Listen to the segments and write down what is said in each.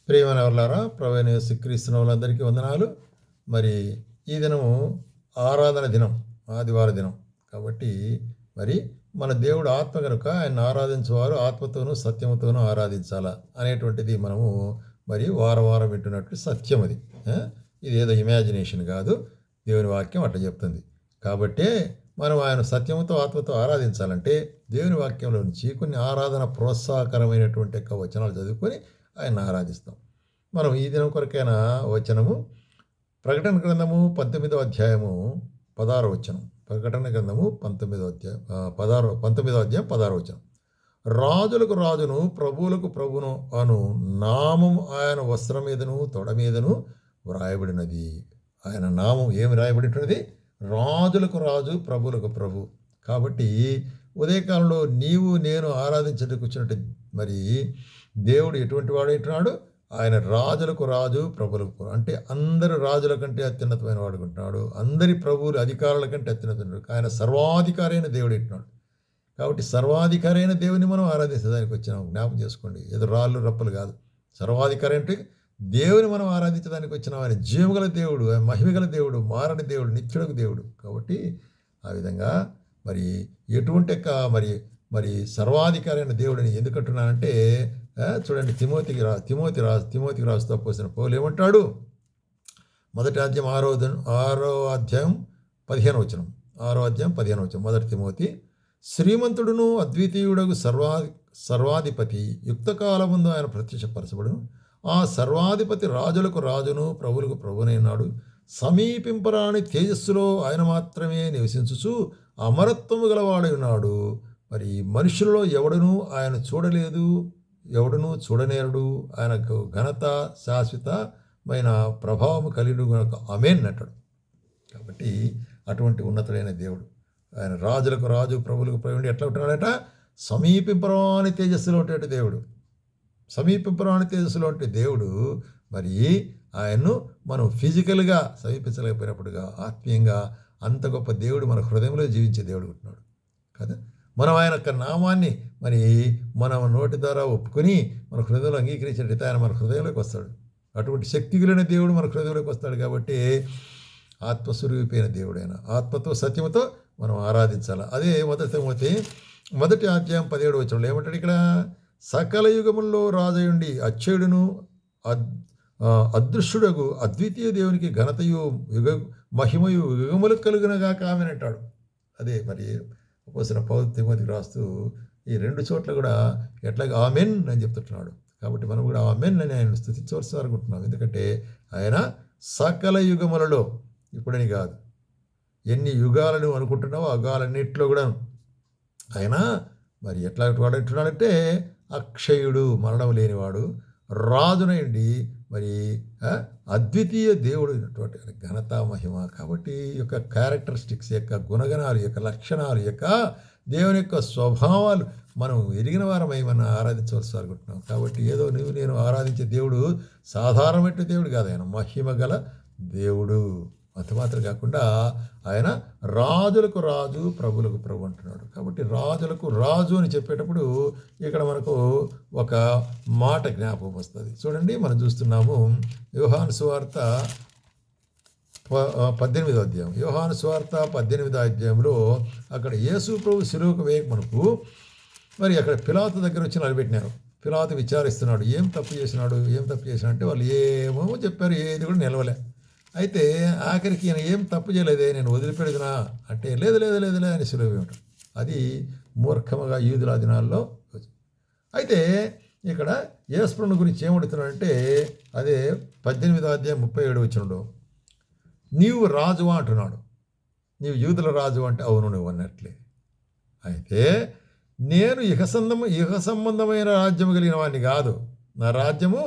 ప్రియమైన వాళ్ళారా, ప్రభువైన యేసుక్రీస్తు వాళ్ళందరికీ వందనాలు. మరి ఈ దినము ఆరాధన దినం, ఆదివార దినం కాబట్టి మరి మన దేవుడు ఆత్మ కనుక ఆయన ఆరాధించేవారు ఆత్మతోనూ సత్యముతోనూ ఆరాధించాలా అనేటువంటిది మనము మరి వారం వారం వింటున్నట్టు సత్యం అది. ఇది ఏదో ఇమాజినేషన్ కాదు, దేవుని వాక్యం అట్లా చెప్తుంది. కాబట్టే మనం ఆయన సత్యముతో ఆత్మతో ఆరాధించాలంటే దేవుని వాక్యంలో నుంచి కొన్ని ఆరాధన ప్రోత్సాహకరమైనటువంటి యొక్క వచనాలు చదువుకొని ఆయన ఆరాధిస్తాం. మనం ఈ దినం కొరకైన వచనము ప్రకటన గ్రంథము 19వ అధ్యాయము 16వ వచనం. ప్రకటన గ్రంథము 19వ అధ్యాయం 19వ అధ్యాయం 16వ వచనం. రాజులకు రాజును ప్రభువులకు ప్రభును అను నామము ఆయన వస్త్రం మీదను తొడ మీదను వ్రాయబడినది. ఆయన నామం ఏమి రాయబడినది? రాజులకు రాజు ప్రభువులకు ప్రభు. కాబట్టి ఉదయకాలంలో నీవు నేను ఆరాధించడానికి వచ్చినట్టు మరి దేవుడు ఎటువంటి వాడైంటున్నాడు? ఆయన రాజులకు రాజు ప్రభువులకు అంటే అందరి రాజుల కంటే అత్యున్నతమైన వాడుకుంటున్నాడు, అందరి ప్రభువులు అధికారుల కంటే అత్యున్నతమైన. ఆయన సర్వాధికారి అయిన దేవుడు అంటున్నాడు. కాబట్టి సర్వాధికారి అయిన దేవుని మనం ఆరాధించడానికి వచ్చినాం. జ్ఞాపకం చేసుకోండి, ఏదో రాళ్ళు రప్పలు కాదు. సర్వాధికారి అంటే దేవుని మనం ఆరాధించడానికి వచ్చినాం. ఆయన జీవగల దేవుడు, ఆయన మహిమగల దేవుడు, మారని దేవుడు, నిత్యుడకు దేవుడు. కాబట్టి ఆ విధంగా మరి ఎటువంటి మరి మరి సర్వాధికారి అయిన దేవుడిని ఎందుకంటున్నానంటే చూడండి, తిమోతికి రాస్తూ పోసిన పౌలు ఏమంటాడు? మొదటి అధ్యాయం 6వ అధ్యాయం 15వ వచనం. 6వ అధ్యాయం 15వ వచనం. మొదటి తిమోతి, శ్రీమంతుడును అద్వితీయుడగు సర్వాధిపతి యుక్తకాలముందు ఆయన ప్రత్యక్షపరచబడును. ఆ సర్వాధిపతి రాజులకు రాజును ప్రభువులకు ప్రభునైనాడు. సమీపింపరాని తేజస్సులో ఆయన మాత్రమే నివసించుచు అమరత్వము గలవాడై ఉన్నాడు. మరి మనుషులలో ఎవడునూ ఆయన చూడలేదు, ఎవడునూ చూడనేరుడు. ఆయనకు ఘనత శాశ్వతమైన ప్రభావము కలిగి ఆమేన్ అంటాడు. కాబట్టి అటువంటి ఉన్నతుడైన దేవుడు ఆయన రాజులకు రాజు ప్రభువులకు ప్రభు ఎట్లా ఉంటున్నాడట? సమీపింపరాని తేజస్సులో ఉంటే దేవుడు, సమీపింపరాని తేజస్సులో ఉంటే దేవుడు. మరి ఆయన్ను మనం ఫిజికల్గా సమీపించలేకపోయినప్పుడుగా ఆత్మీయంగా అంత గొప్ప దేవుడు మన హృదయంలో జీవించే దేవుడు ఉంటున్నాడు కదా. మనం ఆయన యొక్క నామాన్ని మరి మన నోటి ద్వారా ఒప్పుకొని మన హృదయంలో అంగీకరించినట్లయితే ఆయన మన హృదయంలోకి వస్తాడు. అటువంటి శక్తి కలిగిన దేవుడు మన హృదయంలోకి వస్తాడు. కాబట్టి ఆత్మస్వరూపైన దేవుడైన ఆత్మతో సత్యముతో మనం ఆరాధించాలి. అదే మొదటి అధ్యాయం 17వ వచనంలో ఏమంటాడు? ఇక్కడ సకల యుగముల్లో రాజయుండి అక్షయుడును అదృశ్యుడగు అద్వితీయ దేవునికి ఘనతయు మహిమయు యుగములకు కలుగునగా కామెనంటాడు. అదే మరి పోసిన పౌలు తిమోతికి రాస్తూ ఈ 2 చోట్ల కూడా ఎట్లాగా ఆమెన్ అని చెప్తున్నాడు. కాబట్టి మనం కూడా ఆమెన్ అని ఆయన స్తుతించవలసి అనుకుంటున్నాం. ఎందుకంటే ఆయన సకల యుగములలో, ఇప్పుడని కాదు, ఎన్ని యుగాలను అనుకుంటున్నావో యుగాలన్నింటిలో కూడా ఆయన మరి ఎట్లా వాడు అంటున్నాడంటే అక్షయుడు, మరణం లేనివాడు, రాజునయండి మరి అద్వితీయ దేవుడు అయినటువంటి ఘనత మహిమ. కాబట్టి ఈ యొక్క క్యారెక్టరిస్టిక్స్ యొక్క గుణగణాలు యొక్క లక్షణాలు యొక్క దేవుని యొక్క స్వభావాలు మనం ఎరిగిన వారమై మనం ఆరాధించవలసి అనుకుంటున్నాం. కాబట్టి ఏదో నువ్వు నేను ఆరాధించే దేవుడు సాధారణమైన దేవుడు కాదు, ఆయన మహిమ గల దేవుడు. అంత మాత్రం కాకుండా ఆయన రాజులకు రాజు ప్రభువులకు ప్రభు అంటున్నాడు. కాబట్టి రాజులకు రాజు అని చెప్పేటప్పుడు ఇక్కడ మనకు ఒక మాట జ్ఞాపకం వస్తుంది. చూడండి, మనం చూస్తున్నాము యోహాను సువార్త 18వ అధ్యాయం. యోహాను సువార్త 18వ అధ్యాయంలో అక్కడ యేసు ప్రభు శిలువకు వేయక మనకు మరి అక్కడ పిలాతు దగ్గర వచ్చి నిలబెట్టినారు. పిలాతు విచారిస్తున్నాడు, ఏం తప్పు చేసినాడు అంటే వాళ్ళు ఏమో చెప్పారు, ఏది కూడా నిలవలే. అయితే ఆఖరికి ఈయన ఏం తప్పు చేయలేదే, నేను వదిలిపెడదునా అంటే లేదు అని సులువు ఉంటాడు. అది మూర్ఖముగా యూదుల దినాల్లో. అయితే ఇక్కడ యేసుప్రభుని గురించి ఏమడుతున్నాడంటే అదే 18వ అధ్యాయం 37వ వచనంలో, నీవు రాజువా అంటున్నాడు. నీవు యూదుల రాజు అంటే అవును నువ్వు అన్నట్లే. అయితే నేను ఇహ సంబంధమైన రాజ్యము కలిగిన వాడిని కాదు, నా రాజ్యము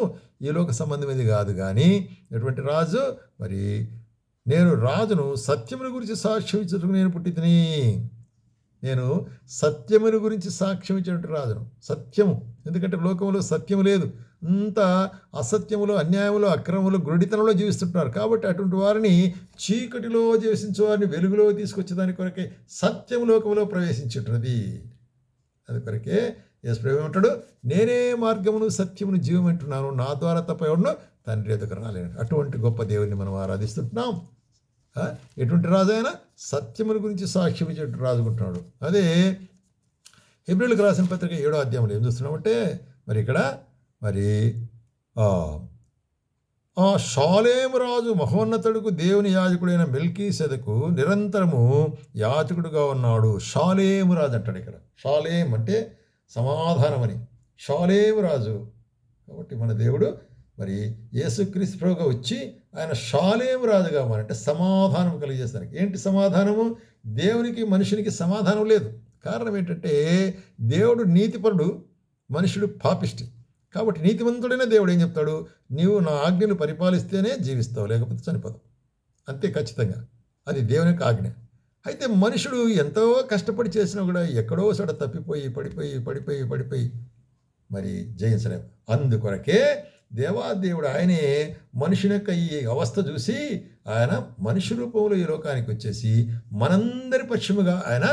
ఈ లోక సంబంధమైనది కాదు. కానీ ఎటువంటి రాజు? మరి నేను రాజును సత్యముల గురించి సాక్ష్యం ఇచ్చేందుకు నేను పుట్టితిని. నేను సత్యముల గురించి సాక్ష్యం ఇచ్చినట్టు రాజును. సత్యము, ఎందుకంటే లోకంలో సత్యము లేదు, అంత అసత్యములో అన్యాయములో అక్రమములో గుడితనంలో జీవిస్తుంటున్నారు. కాబట్టి అటువంటి వారిని చీకటిలో జీవించే వారిని వెలుగులో తీసుకొచ్చేదాని కొరకే సత్యము లోకంలో ప్రవేశించుంటున్నది. అది కొరకే యేసుప్రభు ఏమంటాడు, నేనే మార్గమును సత్యమును జీవం అంటున్నాను, నా ద్వారా తప్ప ఎవడునో తండ్రి ఎదుగు రాలేడు. అటువంటి గొప్ప దేవుడిని మనం ఆరాధిస్తుంటున్నాం. ఎటువంటి రాజు అయినా సత్యముల గురించి సాక్ష్యం ఇచ్చేటువంటి రాజుకుంటున్నాడు. అదే హెబ్రీయులకు రాసిన పత్రిక 7వ అధ్యాయంలో ఏం చూస్తున్నామంటే మరి ఇక్కడ మరి ఆ షాలేము రాజు మహోన్నతుడుకు దేవుని యాజకుడైన మెల్కీసెదకు నిరంతరము యాజకుడుగా ఉన్నాడు. షాలేము రాజు అంటాడు ఇక్కడ. షాలేం అంటే సమాధానం అని. షాలేము రాజు. కాబట్టి మన దేవుడు మరి యేసుక్రీస్తు ప్రభువుగా వచ్చి ఆయన షాలేము రాజుగా అంటే సమాధానం కలిగజేస్తానికి. ఏంటి సమాధానము? దేవునికి మనుషునికి సమాధానం లేదు. కారణం ఏంటంటే దేవుడు నీతిపరుడు, మనుషుడు పాపిష్టి. కాబట్టి నీతిమంతుడైన దేవుడు ఏం చెప్తాడు, నీవు నా ఆజ్ఞను పరిపాలిస్తేనే జీవిస్తావు, లేకపోతే చనిపోతావు. అంతే ఖచ్చితంగా. అది దేవుని యొక్క ఆజ్ఞ. అయితే మనుషుడు ఎంతో కష్టపడి చేసినా కూడా ఎక్కడో చోట తప్పిపోయి పడిపోయి మరి జయించలేము. అందుకొరకే దేవాదేవుడు ఆయనే మనుషుని యొక్క ఈ అవస్థ చూసి ఆయన మనిషి రూపంలో ఈ లోకానికి వచ్చేసి మనందరి పక్షముగా ఆయన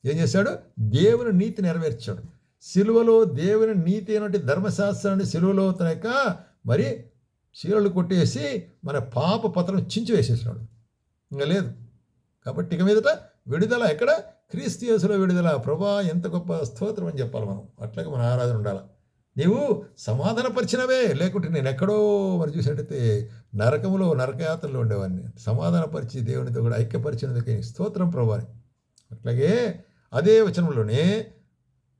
ఏం చేశాడు, దేవుని నీతి నెరవేర్చాడు. సిలువలో దేవుని నీతి అయినటువంటి ధర్మశాస్త్రాన్ని సిలువలో తన యొక్క మరి చీరలు కొట్టేసి మన పాప పత్రం చించి వేసేసినాడు. ఇంకా లేదు. కాబట్టి ఇక మీదట విడుదల ఎక్కడ? క్రీస్తు యేసులో విడుదల. ప్రభా ఎంత గొప్ప స్తోత్రం అని చెప్పాలి మనం. అట్లాగే మన ఆరాధన ఉండాలి. నీవు సమాధానపరిచినవే, లేకుంటే నేను ఎక్కడో మరి చూసినట్టయితే నరకములో నరకయాత్రలో ఉండేవాడిని. సమాధానపరిచి దేవునితో కూడా ఐక్యపరిచినందుకే స్తోత్రం ప్రభా అని. అట్లాగే అదే వచనంలోనే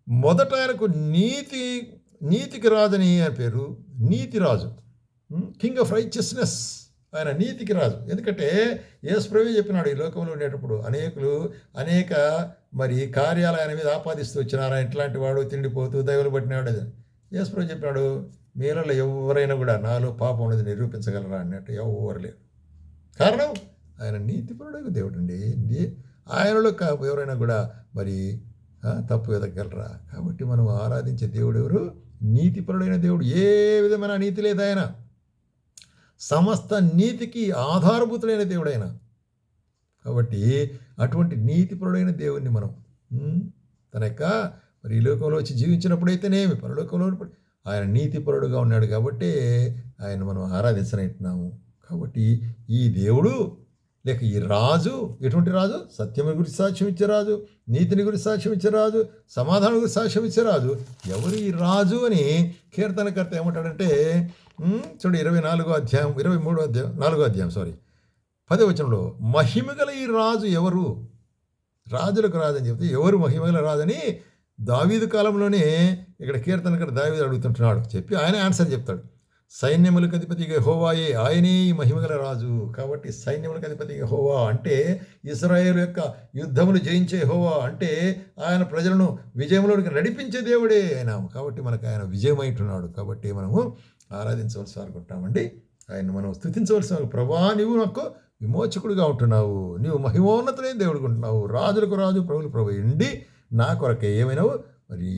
మొదట ఆయనకు నీతికి రాజని ఆయన పేరు. నీతిరాజు, కింగ్ ఆఫ్ రైచియస్నెస్. ఆయన నీతికి రాజు. ఎందుకంటే యేసుప్రభువే చెప్పినాడు, ఈ లోకంలో ఉండేటప్పుడు అనేక మరి కార్యాలు ఆయన మీద ఆపాదిస్తూ వచ్చినారు. ఇట్లాంటి వాడు తిండిపోతూ దైవలు పట్టినాడు. యేసుప్రభు చెప్పినాడు, మీలలో ఎవరైనా కూడా నాలో పాపం ఉన్నది నిరూపించగలరా అన్నట్టు ఎవరు లేరు. కారణం ఆయన నీతిపరుడు దేవుడు అండి. ఆయనలో ఎవరైనా కూడా మరి తప్పు వెతకగలరా? కాబట్టి మనం ఆరాధించే దేవుడు ఎవరు? నీతిపరుడైన దేవుడు. ఏ విధమైన నీతి లేదు ఆయన. సమస్త నీతికి ఆధారభూతుడైన దేవుడు ఆయన. కాబట్టి అటువంటి నీతిపరుడైన దేవుడిని మనం తన యొక్క మరి ఈ లోకంలో వచ్చి జీవించినప్పుడైతేనేమి పరలోకంలో ఆయన నీతిపరుడుగా ఉన్నాడు. కాబట్టి ఆయన మనం ఆరాధించనంటున్నాము. కాబట్టి ఈ దేవుడు లేక ఈ రాజు ఎటువంటి రాజు? సత్యముని గురించి సాక్ష్యం ఇచ్చే రాజు, నీతిని గురించి సాక్ష్యం ఇచ్చే రాజు, సమాధానం గురించి సాక్ష్యం ఇచ్చే రాజు. ఎవరు ఈ రాజు అని కీర్తనకర్త ఏమంటాడంటే చూడు 23వ అధ్యాయం 4వ అధ్యాయం 10వ వచనంలో మహిమగల ఈ రాజు ఎవరు? రాజులకు రాజు అని చెప్తే ఎవరు మహిమగల రాజు అని దావీదు కాలంలోనే ఇక్కడ కీర్తనకర్త దావీదు అడుగుతుంటున్నాడు. చెప్పి ఆయన ఆన్సర్ చెప్తాడు. సైన్యములకు అధిపతిగా యెహోవాయే, ఆయనే ఈ మహిమగల రాజు. కాబట్టి సైన్యములకు అధిపతిగా యెహోవా అంటే ఇశ్రాయేలు యొక్క యుద్ధములు జయించే యెహోవా అంటే ఆయన ప్రజలను విజయంలోకి నడిపించే దేవుడే ఆయన. కాబట్టి మనకు ఆయన విజయమైంటున్నాడు. కాబట్టి మనము ఆరాధించవలసి అనుకుంటామండి. ఆయన మనం స్తుతించవలసిన. ప్రభా నీవు నాకు విమోచకుడిగా ఉంటున్నావు, నీవు మహిమోన్నతులైన దేవుడిగా ఉంటున్నావు, రాజులకు రాజు ప్రభులు ప్రభు ఎండి నా కొరకే ఏమైనావు మరి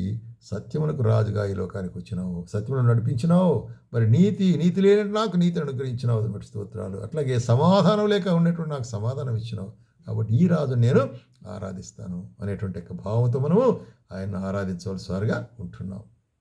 సత్యములకు రాజుగా ఈ లోకానికి వచ్చినావు, సత్యములను నడిపించినావు, మరి నీతి లేని నాకు నీతిని అనుగ్రహించినావు. బట్టి స్తోత్రాలు. అట్లాగే సమాధానం లేక ఉన్నటువంటి నాకు సమాధానం ఇచ్చినావు. కాబట్టి ఈ రాజును నేను ఆరాధిస్తాను అనేటువంటి భావంతో మనము ఆయన్ని ఆరాధించవలసిగా ఉంటున్నాం.